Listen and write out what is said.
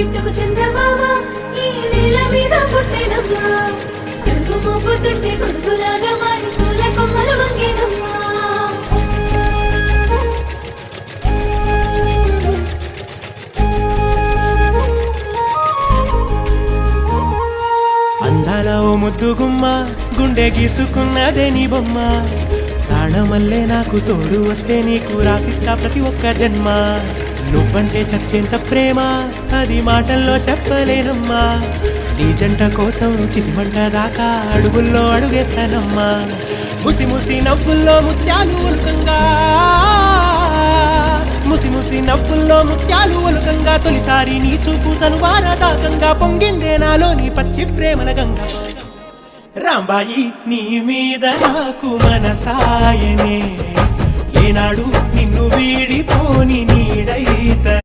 బిట్టుకు చందమామ ఈ నేల మీద పుట్టినమ్మా అడుగు మోపుతుంటే కొడుకులాగా మారి పూల కొమ్మలు వంగేనమ్మా అందాల ఓ ముద్దు గుమ్మ గుండె గీసుకున్నదే నీ బొమ్మ ప్రాణమల్లే నాకు తోడు వస్తే నీకు రాసిస్తా ప్రతి ఒక్క జన్మ నువ్వంటే చచ్చేంత ప్రేమ అది మాటల్లో చెప్పలేనమ్మా నీ జంట కోసం చిరిమంట దాకా అడుగుల్లో అడుగేస్తానమ్మా ముసి ముసి నవ్వుల్లో ముత్యాలు ఉల్కంగా ముసి ముసి నవ్వుల్లో ముత్యాలు ఉల్కంగా తొలిసారి నీ చూపు తను వారదాకంగా పొంగిందే నాలో నీ పచ్చి ప్రేమల గంగా రాంబాయి నీ మీద నాకు మనసాయనే ఏనాడు నిన్ను వీడిపోని నీడైత